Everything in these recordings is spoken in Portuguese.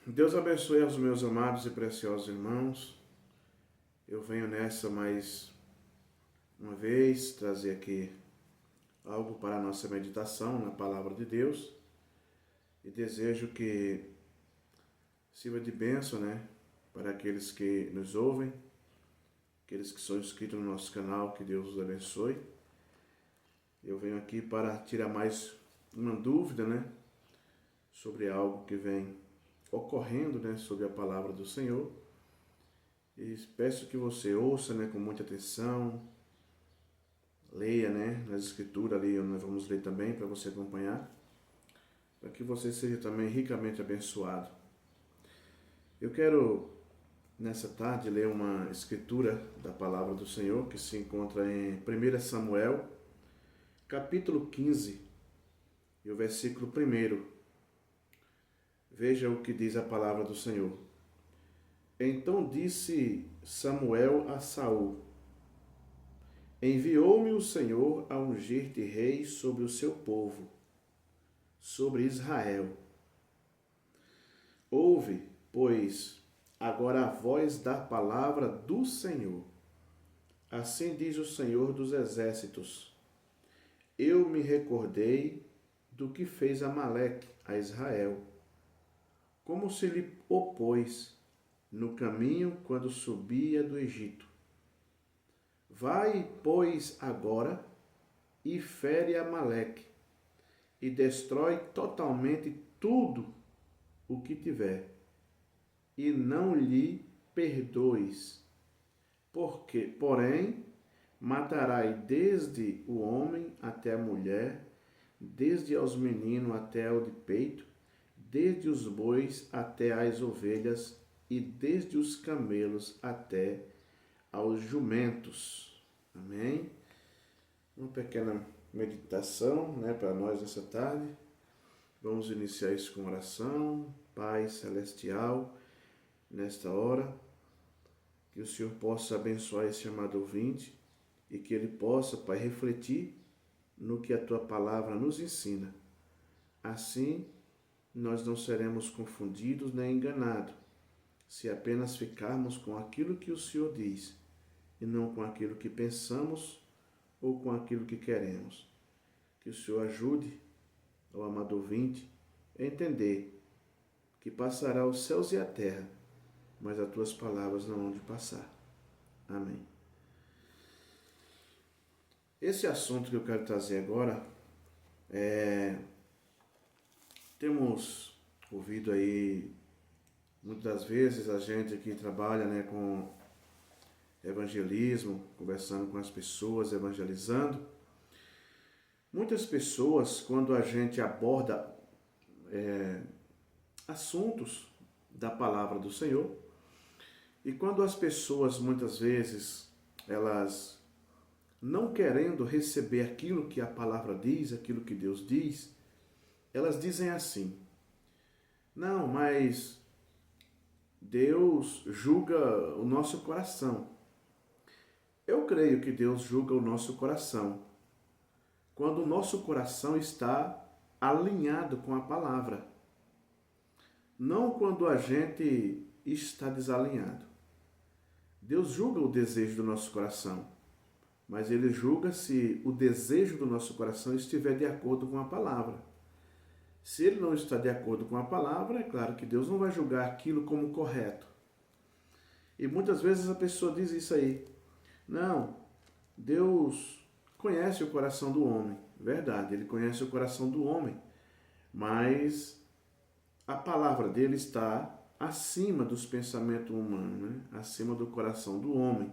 Deus abençoe aos meus amados e preciosos irmãos. Eu venho nessa mais uma vez trazer aqui algo para a nossa meditação na palavra de Deus e desejo que sirva de bênção, para aqueles que nos ouvem, aqueles que são inscritos no nosso canal, que Deus os abençoe. Eu venho aqui para tirar mais uma dúvida, sobre algo que vem ocorrendo, sobre a palavra do Senhor. E peço que você ouça, com muita atenção, leia, nas escrituras ali, nós vamos ler também para você acompanhar, para que você seja também ricamente abençoado. Eu quero, nessa tarde, ler uma escritura da palavra do Senhor, que se encontra em 1 Samuel, capítulo 15, e o versículo 1. Veja o que diz a palavra do Senhor. Então disse Samuel a Saul: Enviou-me o Senhor a ungir-te rei sobre o seu povo, sobre Israel. Ouve, pois, agora a voz da palavra do Senhor. Assim diz o Senhor dos exércitos: Eu me recordei do que fez Amaleque a Israel, como se lhe opôs no caminho quando subia do Egito. Vai, pois, agora e fere Amaleque, e destrói totalmente tudo o que tiver, e não lhe perdoes, porém, matarás desde o homem até a mulher, desde aos meninos até ao de peito, desde os bois até as ovelhas, e desde os camelos até aos jumentos. Amém? Uma pequena meditação, para nós essa tarde. Vamos iniciar isso com oração. Pai Celestial, nesta hora, que o Senhor possa abençoar esse amado ouvinte e que ele possa, Pai, refletir no que a Tua palavra nos ensina. Assim, nós não seremos confundidos nem enganados, se apenas ficarmos com aquilo que o Senhor diz e não com aquilo que pensamos ou com aquilo que queremos. Que o Senhor ajude ao amado ouvinte a entender que passará os céus e a terra, mas as tuas palavras não hão de passar. Amém. Esse assunto que eu quero trazer agora temos ouvido aí, muitas das vezes, a gente que trabalha com evangelismo, conversando com as pessoas, evangelizando. Muitas pessoas, quando a gente aborda assuntos da palavra do Senhor, e quando as pessoas, muitas vezes, elas não querendo receber aquilo que a palavra diz, aquilo que Deus diz, elas dizem assim: não, mas Deus julga o nosso coração. Eu creio que Deus julga o nosso coração quando o nosso coração está alinhado com a palavra, não quando a gente está desalinhado. Deus julga o desejo do nosso coração, mas Ele julga se o desejo do nosso coração estiver de acordo com a palavra. Se ele não está de acordo com a palavra, é claro que Deus não vai julgar aquilo como correto. E muitas vezes a pessoa diz isso aí: não, Deus conhece o coração do homem. Verdade, Ele conhece o coração do homem, mas a palavra dele está acima dos pensamentos humanos, acima do coração do homem,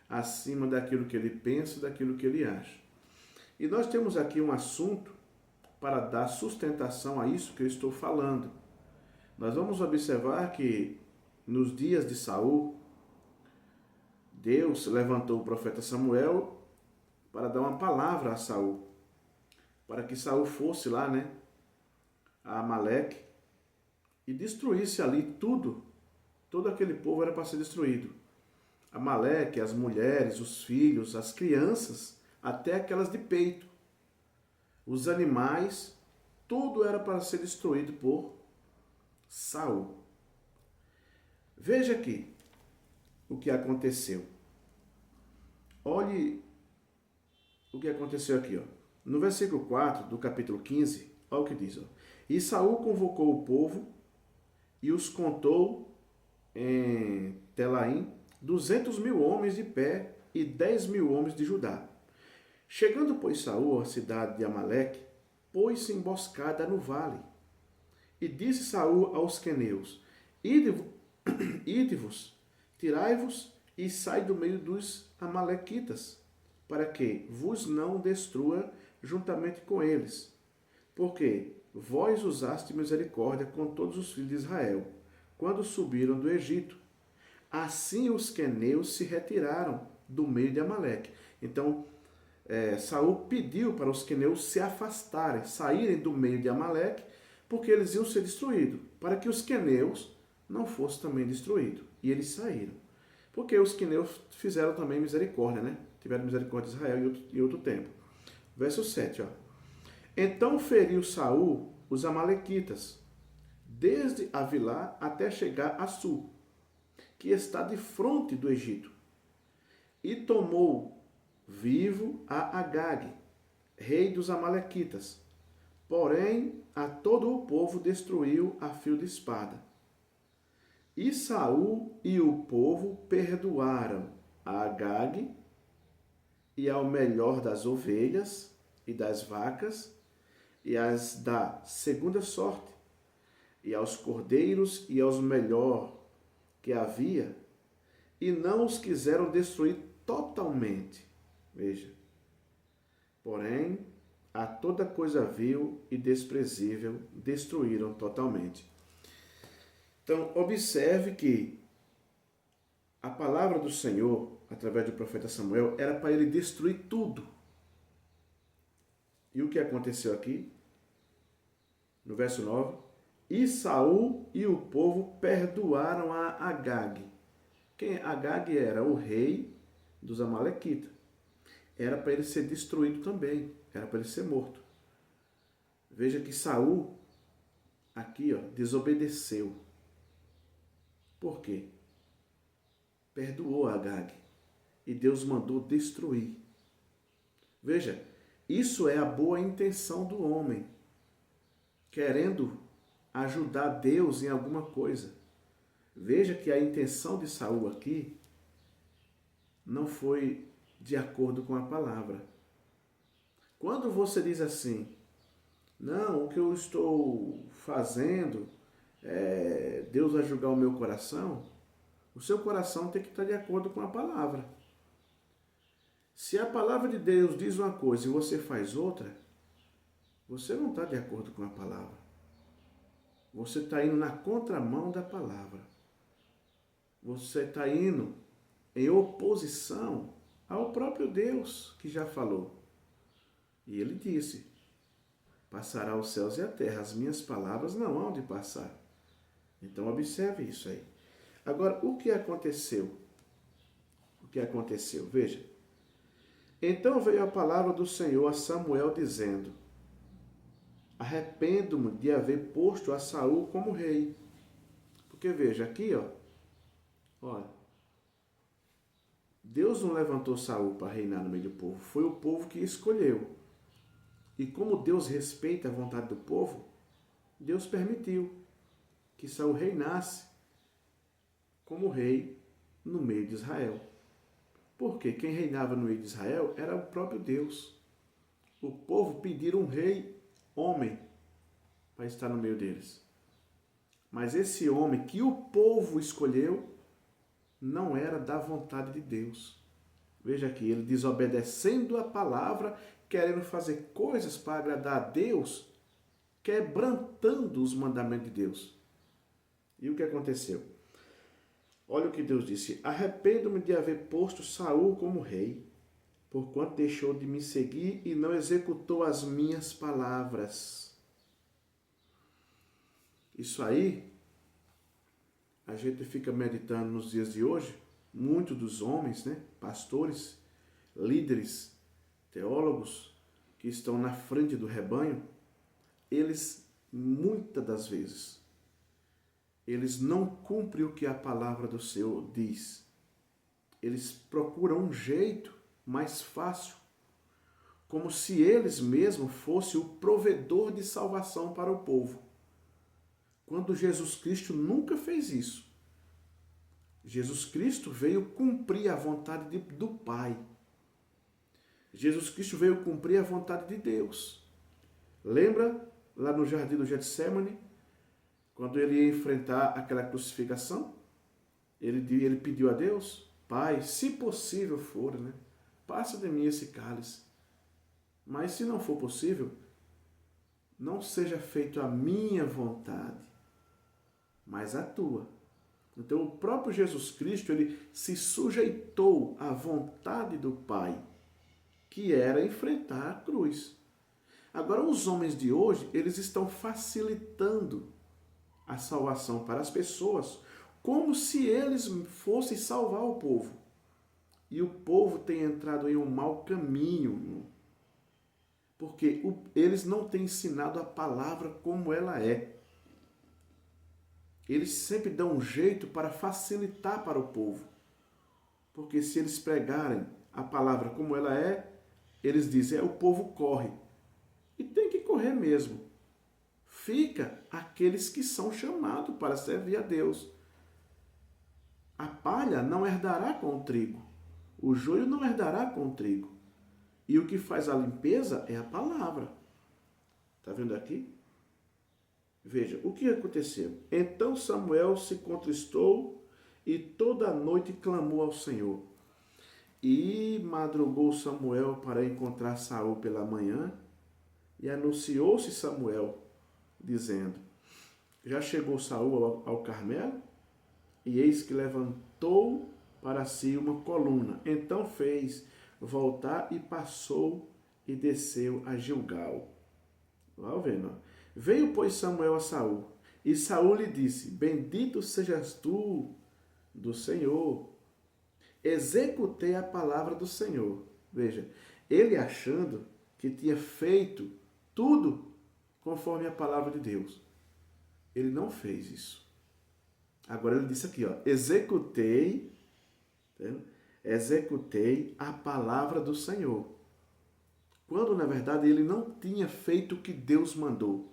acima daquilo que ele pensa e daquilo que ele acha. E nós temos aqui um assunto para dar sustentação a isso que eu estou falando. Nós vamos observar que nos dias de Saul, Deus levantou o profeta Samuel para dar uma palavra a Saul, para que Saul fosse lá, a Amaleque, e destruísse ali tudo. Todo aquele povo era para ser destruído. Amaleque, as mulheres, os filhos, as crianças, até aquelas de peito. Os animais, tudo era para ser destruído por Saul. Veja aqui o que aconteceu. Olhe o que aconteceu aqui, ó. No versículo 4 do capítulo 15, olha o que diz, ó. E Saul convocou o povo e os contou em Telaim 200.000 homens de pé e 10.000 homens de Judá. Chegando, pois, Saul à cidade de Amaleque, pôs-se emboscada no vale. E disse Saul aos queneus: Ide-vos, tirai-vos e sai do meio dos amalequitas, para que vos não destrua juntamente com eles. Porque vós usaste misericórdia com todos os filhos de Israel, quando subiram do Egito. Assim os queneus se retiraram do meio de Amaleque. Então, Saul pediu para os queneus se afastarem, saírem do meio de Amaleque, porque eles iam ser destruídos, para que os queneus não fossem também destruídos. E eles saíram. Porque os queneus fizeram também misericórdia, né? Tiveram misericórdia de Israel em outro tempo. Verso 7, ó. Então feriu Saul os amalequitas, desde Avilá até chegar a Sul, que está de fronte do Egito, e tomou vivo a Agag, rei dos amalequitas. Porém, a todo o povo destruiu a fio de espada. E Saul e o povo perdoaram a Agag e ao melhor das ovelhas e das vacas e as da segunda sorte, e aos cordeiros e aos melhor que havia, e não os quiseram destruir totalmente. Veja. Porém, a toda coisa vil e desprezível destruíram totalmente. Então, observe que a palavra do Senhor, através do profeta Samuel, era para ele destruir tudo. E o que aconteceu aqui? No verso 9, e Saul e o povo perdoaram a Agag. Quem Agag era? O rei dos amalequitas. Era para ele ser destruído também, era para ele ser morto. Veja que Saul, aqui, ó, desobedeceu. Por quê? Perdoou a Agag e Deus mandou destruir. Veja, isso é a boa intenção do homem, querendo ajudar Deus em alguma coisa. Veja que a intenção de Saul aqui não foi de acordo com a palavra. Quando você diz assim, não, o que eu estou fazendo, Deus vai julgar o meu coração, o seu coração tem que estar de acordo com a palavra. Se a palavra de Deus diz uma coisa e você faz outra, você não está de acordo com a palavra. Você está indo na contramão da palavra. Você está indo em oposição ao próprio Deus que já falou. E ele disse, passará os céus e a terra, as minhas palavras não hão de passar. Então observe isso aí. Agora, o que aconteceu? O que aconteceu? Veja. Então veio a palavra do Senhor a Samuel dizendo, arrependo-me de haver posto a Saul como rei. Porque veja aqui, ó, olha, Deus não levantou Saul para reinar no meio do povo, foi o povo que escolheu. E como Deus respeita a vontade do povo, Deus permitiu que Saul reinasse como rei no meio de Israel. Porque quem reinava no meio de Israel era o próprio Deus. O povo pediram um rei homem para estar no meio deles. Mas esse homem que o povo escolheu não era da vontade de Deus. Veja aqui, ele desobedecendo a palavra, querendo fazer coisas para agradar a Deus, quebrantando os mandamentos de Deus. E o que aconteceu? Olha o que Deus disse, arrependo-me de haver posto Saul como rei, porquanto deixou de me seguir e não executou as minhas palavras. Isso aí, a gente fica meditando nos dias de hoje, muitos dos homens, né, pastores, líderes, teólogos, que estão na frente do rebanho, eles, muitas das vezes, eles não cumprem o que a palavra do Senhor diz. Eles procuram um jeito mais fácil, como se eles mesmos fossem o provedor de salvação para o povo. Quando Jesus Cristo nunca fez isso. Jesus Cristo veio cumprir a vontade do Pai. Jesus Cristo veio cumprir a vontade de Deus. Lembra lá no jardim do Getsêmani, quando ele ia enfrentar aquela crucificação? Ele pediu a Deus: Pai, se possível for, passa de mim esse cálice. Mas se não for possível, não seja feito a minha vontade, mas a tua. Então o próprio Jesus Cristo, ele se sujeitou à vontade do Pai, que era enfrentar a cruz. Agora os homens de hoje, eles estão facilitando a salvação para as pessoas, como se eles fossem salvar o povo. E o povo tem entrado em um mau caminho, porque eles não têm ensinado a palavra como ela é. Eles sempre dão um jeito para facilitar para o povo. Porque se eles pregarem a palavra como ela é, eles dizem, o povo corre. E tem que correr mesmo. Fica aqueles que são chamados para servir a Deus. A palha não herdará com o trigo. O joio não herdará com o trigo. E o que faz a limpeza é a palavra. Está vendo aqui? Veja, o que aconteceu? Então Samuel se contristou e toda a noite clamou ao Senhor. E madrugou Samuel para encontrar Saul pela manhã, e anunciou-se Samuel, dizendo, já chegou Saul ao Carmelo, e eis que levantou para si uma coluna. Então fez voltar e passou e desceu a Gilgal. Vai vendo. Veio, pois, Samuel a Saul, e Saul lhe disse, bendito sejas tu do Senhor. Executei a palavra do Senhor. Veja, ele achando que tinha feito tudo conforme a palavra de Deus. Ele não fez isso. Agora ele disse aqui, executei a palavra do Senhor. Quando, na verdade, ele não tinha feito o que Deus mandou.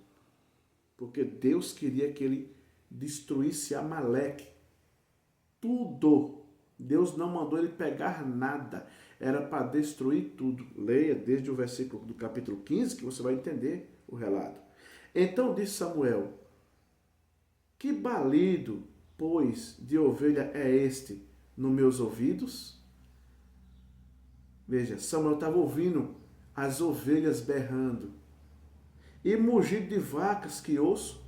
Porque Deus queria que ele destruísse Amaleque. Tudo. Deus não mandou ele pegar nada. Era para destruir tudo. Leia desde o versículo do capítulo 15 que você vai entender o relato. Então disse Samuel, que balido, pois, de ovelha é este nos meus ouvidos? Veja, Samuel estava ouvindo as ovelhas berrando. E mugido de vacas que ouço.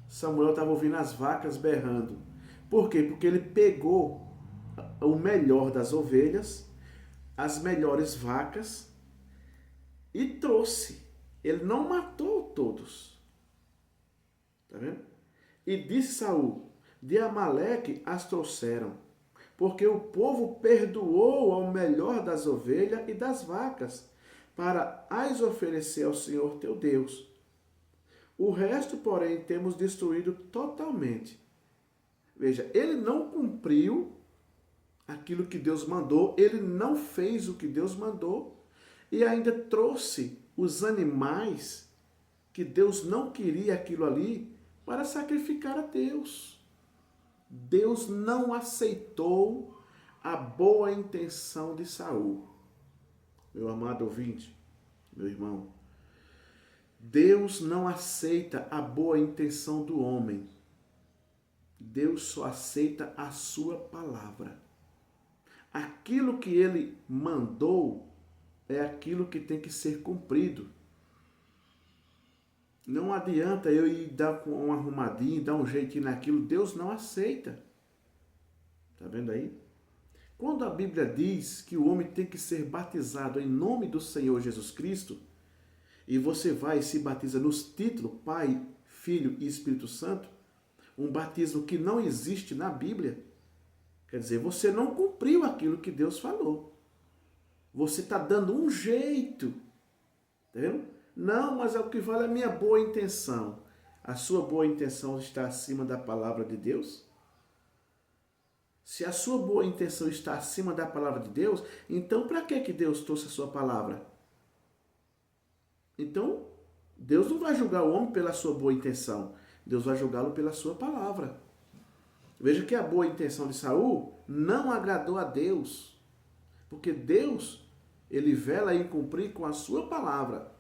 Samuel estava ouvindo as vacas berrando. Por quê? Porque ele pegou o melhor das ovelhas, as melhores vacas, e trouxe. Ele não matou todos. Está vendo? E disse Saul, de Amaleque as trouxeram, porque o povo perdoou ao melhor das ovelhas e das vacas, para as oferecer ao Senhor teu Deus. O resto, porém, temos destruído totalmente. Veja, ele não cumpriu aquilo que Deus mandou, ele não fez o que Deus mandou e ainda trouxe os animais que Deus não queria aquilo ali para sacrificar a Deus. Deus não aceitou a boa intenção de Saul. Meu amado ouvinte, meu irmão, Deus não aceita a boa intenção do homem. Deus só aceita a sua palavra. Aquilo que ele mandou é aquilo que tem que ser cumprido. Não adianta eu ir dar um arrumadinho, dar um jeitinho naquilo. Deus não aceita. Está vendo aí? Quando a Bíblia diz que o homem tem que ser batizado em nome do Senhor Jesus Cristo, e você vai e se batiza nos títulos Pai, Filho e Espírito Santo, um batismo que não existe na Bíblia, quer dizer, você não cumpriu aquilo que Deus falou. Você está dando um jeito. Tá vendo? Não, mas é o que vale a minha boa intenção. A sua boa intenção está acima da palavra de Deus? Se a sua boa intenção está acima da palavra de Deus, então para que Deus trouxe a sua palavra? Então, Deus não vai julgar o homem pela sua boa intenção. Deus vai julgá-lo pela sua palavra. Veja que a boa intenção de Saul não agradou a Deus. Porque Deus, ele vela em cumprir com a sua palavra.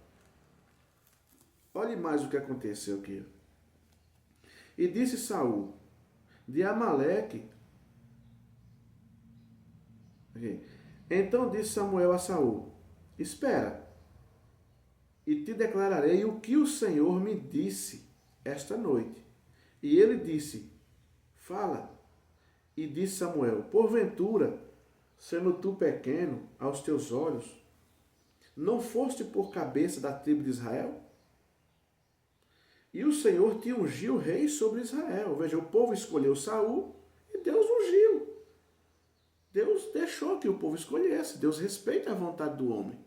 Olhe mais o que aconteceu aqui. E disse Saul, de Amaleque. Então disse Samuel a Saul, espera, e te declararei o que o Senhor me disse esta noite. E ele disse, fala. E disse Samuel, porventura, sendo tu pequeno aos teus olhos, não foste por cabeça da tribo de Israel? E o Senhor te ungiu rei sobre Israel. Veja, o povo escolheu Saul e Deus ungiu. Deus deixou que o povo escolhesse. Deus respeita a vontade do homem.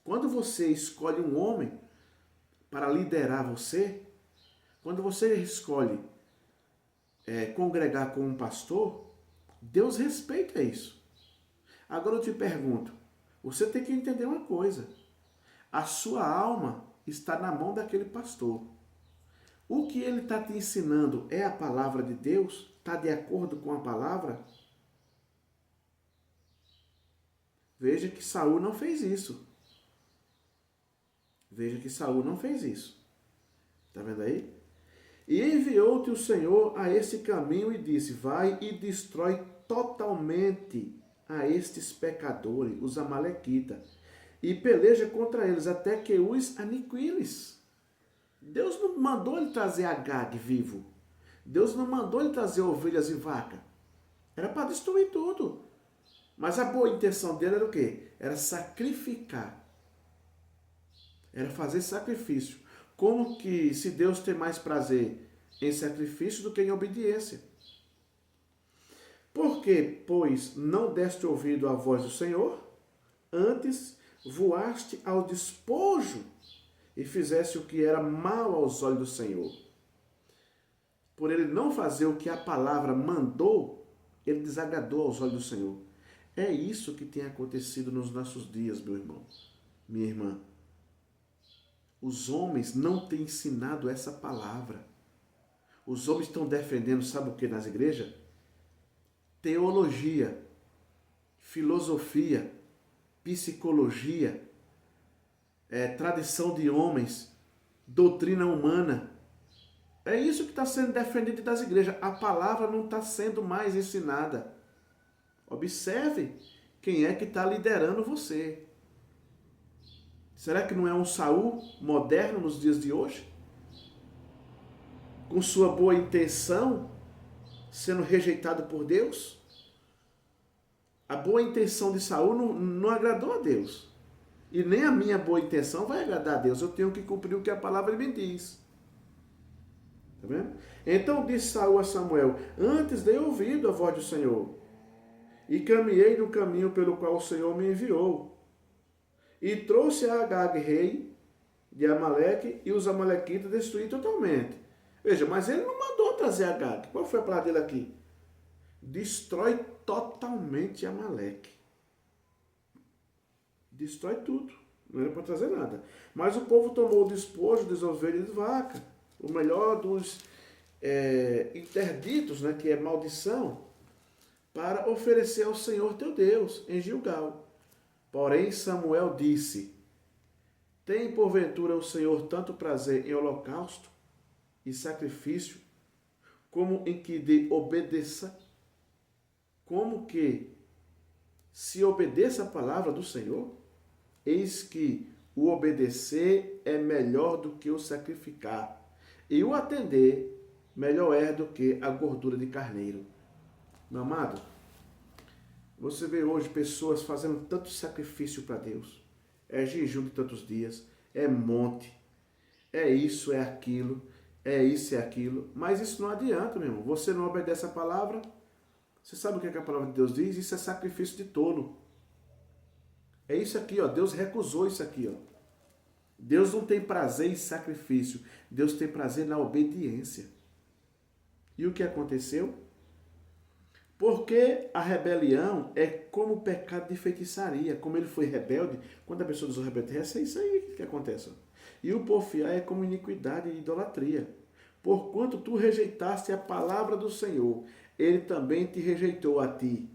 Quando você escolhe um homem para liderar você, quando você escolhe congregar com um pastor, Deus respeita isso. Agora eu te pergunto, você tem que entender uma coisa. A sua alma está na mão daquele pastor. O que ele está te ensinando é a palavra de Deus? Está de acordo com a palavra? Veja que Saul não fez isso. Veja que Saul não fez isso. Está vendo aí? E enviou-te o Senhor a esse caminho e disse, vai e destrói totalmente a estes pecadores, os amalequitas, e peleja contra eles até que os aniquiles. Deus não mandou ele trazer Agag vivo. Deus não mandou ele trazer ovelhas e vaca. Era para destruir tudo. Mas a boa intenção dele era o quê? Era sacrificar. Era fazer sacrifício. Como que se Deus tem mais prazer em sacrifício do que em obediência? Porque, pois, não deste ouvido à voz do Senhor, antes voaste ao despojo e fizeste o que era mal aos olhos do Senhor. Por ele não fazer o que a palavra mandou, ele desagradou aos olhos do Senhor. É isso que tem acontecido nos nossos dias, meu irmão, minha irmã. Os homens não têm ensinado essa palavra. Os homens estão defendendo, sabe o que nas igrejas? Teologia, filosofia, psicologia, tradição de homens, doutrina humana. É isso que está sendo defendido das igrejas. A palavra não está sendo mais ensinada. Observe quem é que está liderando você. Será que não é um Saul moderno nos dias de hoje? Com sua boa intenção, sendo rejeitado por Deus? A boa intenção de Saul não agradou a Deus. E nem a minha boa intenção vai agradar a Deus. Eu tenho que cumprir o que a palavra me diz. Tá vendo? Então disse Saul a Samuel, antes dei ouvido à voz do Senhor, e caminhei no caminho pelo qual o Senhor me enviou. E trouxe a Agag, rei de Amaleque, e os amalequitas destruí totalmente. Veja, mas ele não mandou trazer Agag. Qual foi a palavra dele aqui? Destrói totalmente Amaleque. Destrói tudo. Não era para trazer nada. Mas o povo tomou o despojo das ovelhas e de vaca, o melhor dos interditos, né, que é maldição, para oferecer ao Senhor teu Deus em Gilgal. Porém Samuel disse, tem porventura o Senhor tanto prazer em holocausto e sacrifício, como em que lhe obedeça? Como que se obedeça a palavra do Senhor? Eis que o obedecer é melhor do que o sacrificar, e o atender melhor é do que a gordura de carneiro. Meu amado, você vê hoje pessoas fazendo tanto sacrifício para Deus. É jejum de tantos dias, é monte, é isso, é aquilo, é isso, é aquilo. Mas isso não adianta, meu irmão. Você não obedece a palavra. Você sabe o que a palavra de Deus diz? Isso é sacrifício de tolo. É isso aqui, ó. Deus recusou isso aqui, ó. Deus não tem prazer em sacrifício. Deus tem prazer na obediência. E o que aconteceu? Porque a rebelião é como o pecado de feitiçaria. Como ele foi rebelde, quando a pessoa desobedece, é isso aí que acontece. E o porfiar é como iniquidade e idolatria. Porquanto tu rejeitaste a palavra do Senhor, ele também te rejeitou a ti,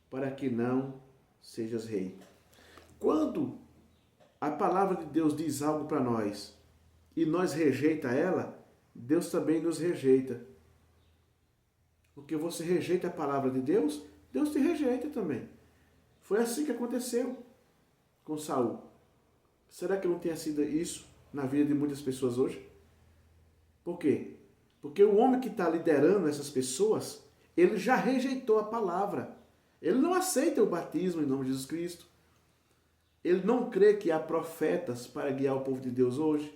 para que não sejas rei. Quando a palavra de Deus diz algo para nós e nós rejeita ela, Deus também nos rejeita. Porque você rejeita a palavra de Deus, Deus te rejeita também. Foi assim que aconteceu com Saul. Será que não tenha sido isso na vida de muitas pessoas hoje? Por quê? Porque o homem que está liderando essas pessoas, ele já rejeitou a palavra. Ele não aceita o batismo em nome de Jesus Cristo. Ele não crê que há profetas para guiar o povo de Deus hoje.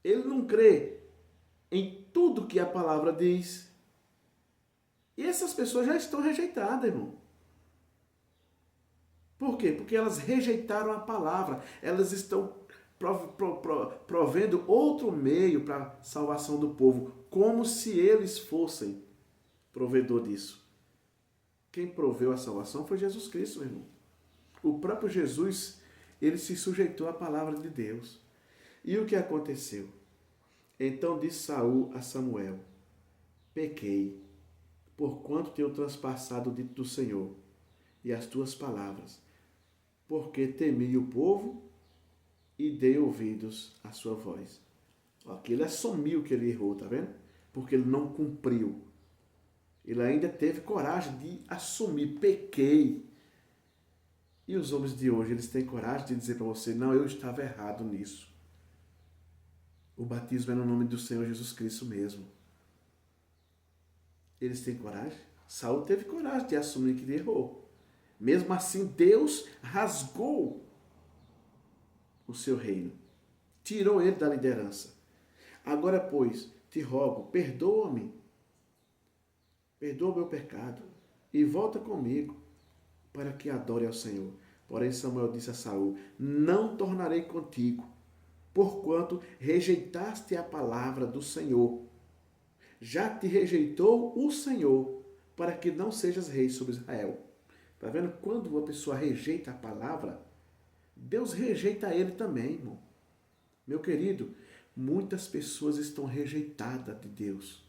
Ele não crê em tudo que a palavra diz. E essas pessoas já estão rejeitadas, irmão. Por quê? Porque elas rejeitaram a palavra. Elas estão provendo outro meio para a salvação do povo, como se eles fossem provedor disso. Quem proveu a salvação foi Jesus Cristo, meu irmão. O próprio Jesus, ele se sujeitou à palavra de Deus. E o que aconteceu? Então disse Saul a Samuel: pequei, porquanto tenho transpassado o dito do Senhor e as tuas palavras, porque temi o povo e dei ouvidos à sua voz. Aqui ele assumiu que ele errou, tá vendo? Porque ele não cumpriu. Ele ainda teve coragem de assumir, pequei. E os homens de hoje, eles têm coragem de dizer para você, não, eu estava errado nisso. O batismo é no nome do Senhor Jesus Cristo mesmo. Eles têm coragem? Saul teve coragem de assumir que ele errou. Mesmo assim, Deus rasgou o seu reino. Tirou ele da liderança. Agora, pois, te rogo, perdoa-me. Perdoa o meu pecado e volta comigo para que adore ao Senhor. Porém, Samuel disse a Saul: não tornarei contigo, porquanto rejeitaste a palavra do Senhor. Já te rejeitou o Senhor, para que não sejas rei sobre Israel. Está vendo? Quando uma pessoa rejeita a palavra, Deus rejeita ele também, irmão. Meu querido, muitas pessoas estão rejeitadas de Deus,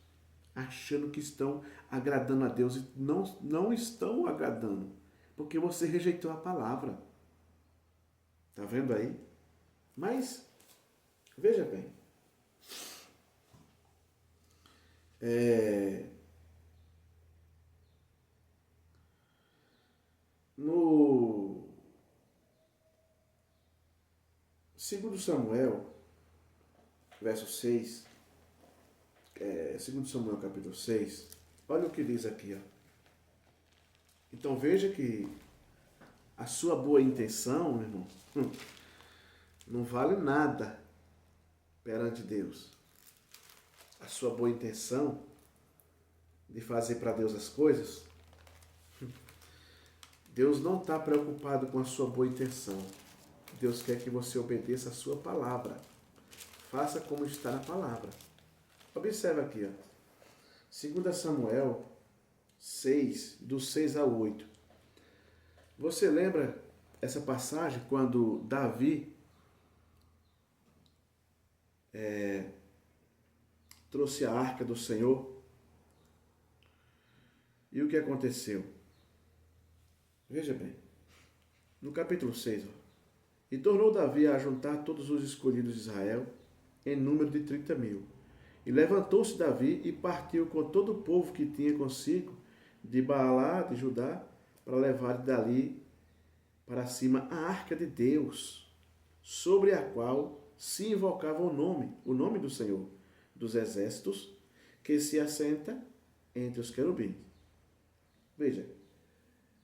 achando que estão agradando a Deus e não estão agradando, porque você rejeitou a palavra. Está vendo aí? Mas, veja bem, no segundo Samuel, verso 6, 2 Samuel capítulo 6, olha o que diz aqui. Ó. Então veja que a sua boa intenção, meu irmão, não vale nada perante Deus. A sua boa intenção de fazer para Deus as coisas, Deus não está preocupado com a sua boa intenção. Deus quer que você obedeça a sua palavra. Faça como está na palavra. Observa aqui, ó. 2 Samuel 6, do 6 ao 8. Você lembra essa passagem quando Davi trouxe a arca do Senhor? E o que aconteceu? Veja bem, no capítulo 6, ó. E tornou Davi a juntar todos os escolhidos de Israel, em número de 30.000. E levantou-se Davi e partiu com todo o povo que tinha consigo, de Baalá, de Judá, para levar dali para cima a arca de Deus, sobre a qual se invocava o nome do Senhor, dos exércitos, que se assenta entre os querubins. Veja,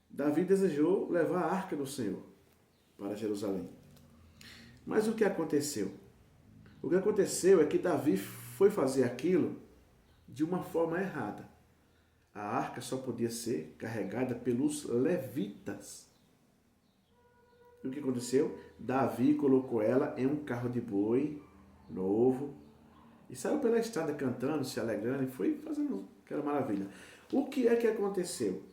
Davi desejou levar a arca do Senhor para Jerusalém. Mas o que aconteceu? O que aconteceu é que Davi foi fazer aquilo de uma forma errada. A arca só podia ser carregada pelos levitas. E o que aconteceu? Davi colocou ela em um carro de boi novo e saiu pela estrada cantando, se alegrando e foi fazendo aquela maravilha. O que é que aconteceu?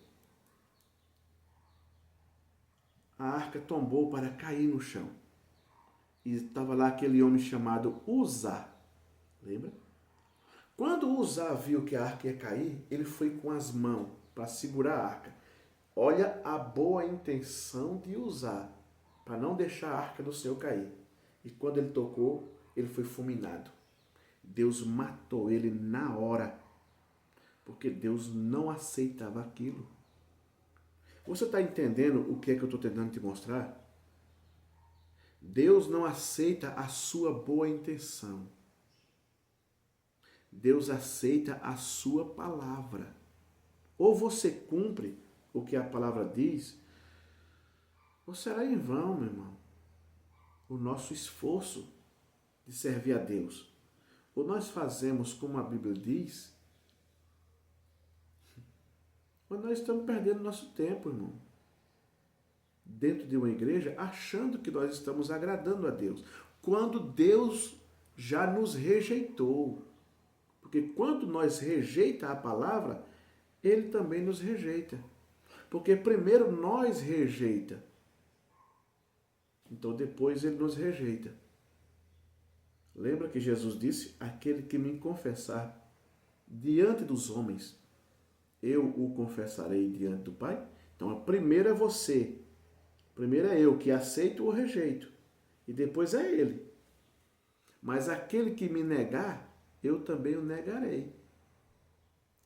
A arca tombou para cair no chão. E estava lá aquele homem chamado Uzá. Lembra? Quando Uzá viu que a arca ia cair, ele foi com as mãos para segurar a arca. Olha a boa intenção de Uzá para não deixar a arca do Senhor cair. E quando ele tocou, ele foi fulminado. Deus matou ele na hora, porque Deus não aceitava aquilo. Você está entendendo o que é que eu estou tentando te mostrar? Deus não aceita a sua boa intenção. Deus aceita a sua palavra. Ou você cumpre o que a palavra diz, ou será em vão, meu irmão, o nosso esforço de servir a Deus. Ou nós fazemos como a Bíblia diz, ou nós estamos perdendo nosso tempo, irmão, dentro de uma igreja, achando que nós estamos agradando a Deus, quando Deus já nos rejeitou. Porque quando nós rejeita a palavra, Ele também nos rejeita. Porque primeiro nós rejeita, então depois Ele nos rejeita. Lembra que Jesus disse, aquele que me confessar diante dos homens, eu o confessarei diante do Pai? Então, a primeira é você. Primeiro é eu que aceito ou rejeito. E depois é ele. Mas aquele que me negar, eu também o negarei.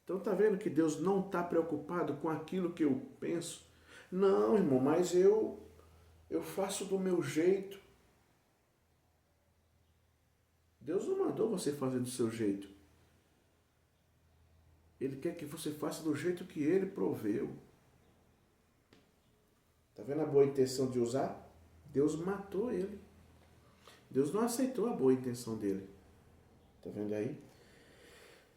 Então, está vendo que Deus não está preocupado com aquilo que eu penso? Não, irmão, mas eu faço do meu jeito. Deus não mandou você fazer do seu jeito. Ele quer que você faça do jeito que Ele proveu. Está vendo a boa intenção de usar? Deus matou ele. Deus não aceitou a boa intenção dele. Está vendo aí?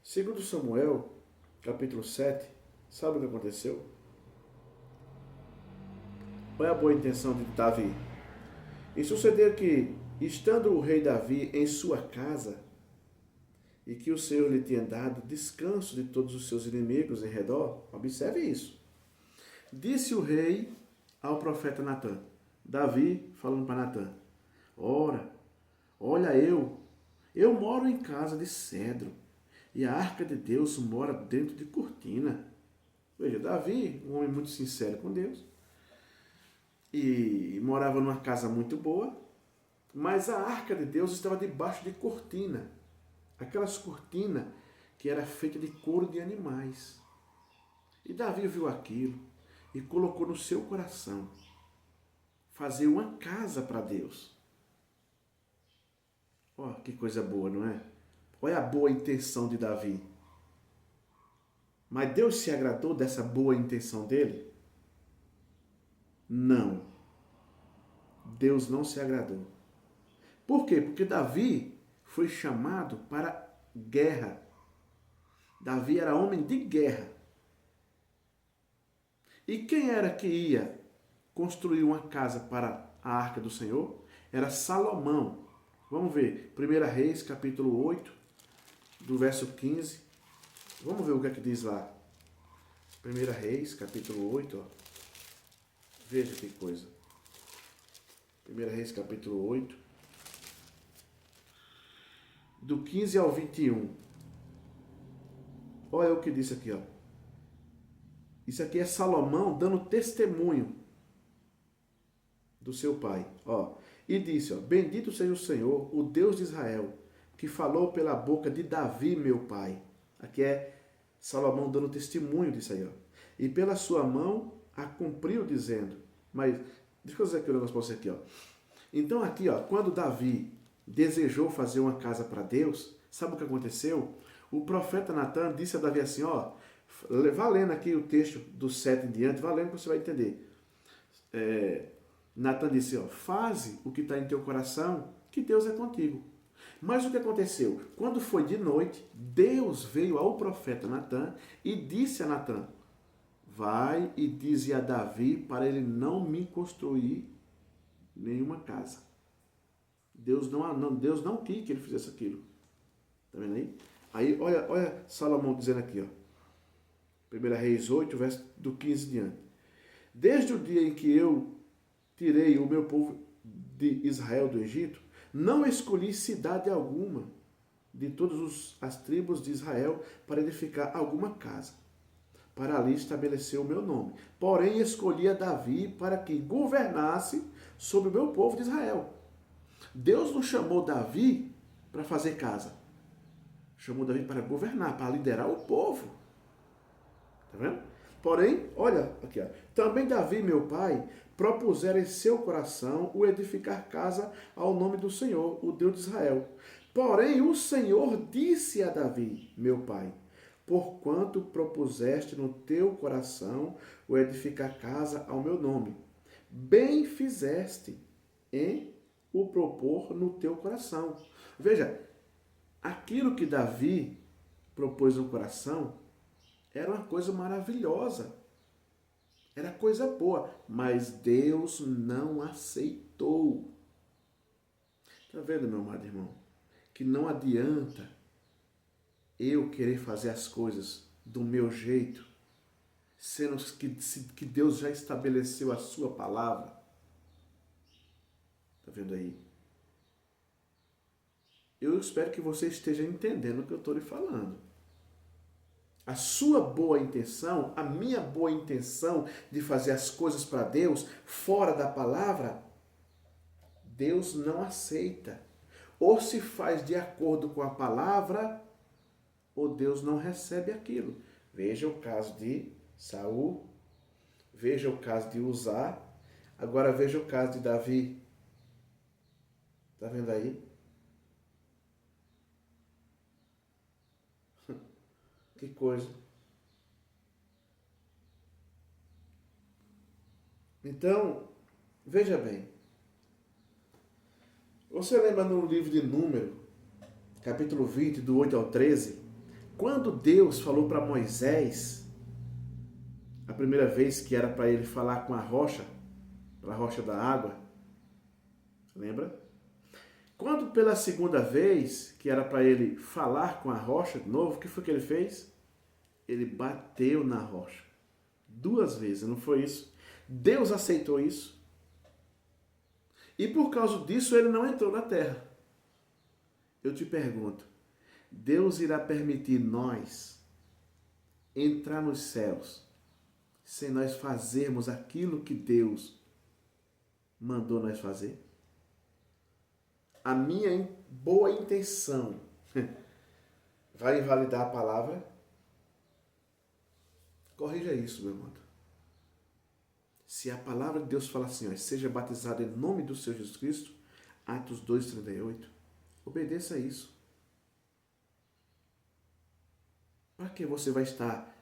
Segundo Samuel, capítulo 7, sabe o que aconteceu? Qual é a boa intenção de Davi? E sucedeu que, estando o rei Davi em sua casa, e que o Senhor lhe tinha dado descanso de todos os seus inimigos em redor, observe isso. Disse o rei ao profeta Natã, Davi falando para Natã, ora, olha eu moro em casa de cedro, e a arca de Deus mora dentro de cortina. Veja, Davi, um homem muito sincero com Deus, e morava numa casa muito boa, mas a arca de Deus estava debaixo de cortina. Aquelas cortinas que era feita de couro de animais. E Davi viu aquilo e colocou no seu coração fazer uma casa para Deus. Ó, que coisa boa, não é? Olha a boa intenção de Davi. Mas Deus se agradou dessa boa intenção dele? Não. Deus não se agradou. Por quê? Porque Davi foi chamado para guerra. Davi era homem de guerra. E quem era que ia construir uma casa para a arca do Senhor? Era Salomão. Vamos ver, 1 Reis, capítulo 8, do verso 15. Vamos ver o que é que diz lá. 1 Reis, capítulo 8, ó. Veja que coisa. 1 Reis, capítulo 8, do 15 ao 21. Olha o que disse aqui, ó. Isso aqui é Salomão dando testemunho do seu pai. Ó, e disse, ó, bendito seja o Senhor, o Deus de Israel, que falou pela boca de Davi, meu pai. Aqui é Salomão dando testemunho disso aí, ó. E pela sua mão a cumpriu, dizendo. Mas, deixa eu dizer aqui um negócio para você aqui, ó. Então aqui, ó, quando Davi desejou fazer uma casa para Deus, sabe o que aconteceu? O profeta Natã disse a Davi assim, ó, vá lendo aqui o texto do 7 em diante, vá lendo que você vai entender. Natã disse, ó, faze o que está em teu coração, que Deus é contigo. Mas o que aconteceu? Quando foi de noite, Deus veio ao profeta Natã e disse a Natã, vai e dize a Davi para ele não me construir nenhuma casa. Deus não quis que ele fizesse aquilo. Tá vendo aí? Aí, olha Salomão dizendo aqui, ó. 1 Reis 8, verso do 15 diante. Desde o dia em que eu tirei o meu povo de Israel do Egito, não escolhi cidade alguma de todas as tribos de Israel para edificar alguma casa, para ali estabelecer o meu nome. Porém, escolhi a Davi para que governasse sobre o meu povo de Israel. Deus não chamou Davi para fazer casa. Chamou Davi para governar, para liderar o povo. Tá vendo? Porém, olha aqui, ó. Também Davi, meu pai, propusera em seu coração o edificar casa ao nome do Senhor, o Deus de Israel. Porém, o Senhor disse a Davi, meu pai, porquanto propuseste no teu coração o edificar casa ao meu nome, bem fizeste em o propor no teu coração. Veja, aquilo que Davi propôs no coração era uma coisa maravilhosa. Era coisa boa, mas Deus não aceitou. Está vendo, meu amado irmão? Que não adianta eu querer fazer as coisas do meu jeito, sendo que Deus já estabeleceu a sua palavra. Está vendo aí? Eu espero que você esteja entendendo o que eu estou lhe falando. A sua boa intenção, a minha boa intenção de fazer as coisas para Deus fora da palavra, Deus não aceita. Ou se faz de acordo com a palavra, ou Deus não recebe aquilo. Veja o caso de Saul, veja o caso de Uzá, agora veja o caso de Davi. Está vendo aí? Que coisa. Então, veja bem. Você lembra no livro de Número, capítulo 20, do 8 ao 13, quando Deus falou para Moisés, a primeira vez que era para ele falar com a rocha, para a rocha da água, lembra? Quando pela segunda vez, que era para ele falar com a rocha de novo, o que foi que ele fez? Ele bateu na rocha. 2 vezes, não foi isso? Deus aceitou isso. E por causa disso ele não entrou na terra. Eu te pergunto, Deus irá permitir nós entrar nos céus sem nós fazermos aquilo que Deus mandou nós fazer? A minha boa intenção vai invalidar a palavra? Corrija isso, meu amado. Se a palavra de Deus fala assim, ó, seja batizado em nome do Senhor Jesus Cristo, Atos 2,38, obedeça a isso. Para que você vai estar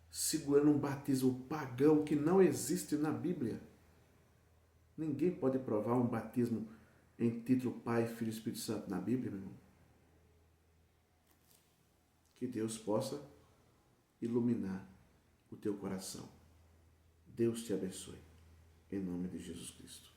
segurando um batismo pagão que não existe na Bíblia? Ninguém pode provar um batismo em título Pai, Filho e Espírito Santo na Bíblia, meu irmão. Que Deus possa iluminar o teu coração. Deus te abençoe. Em nome de Jesus Cristo.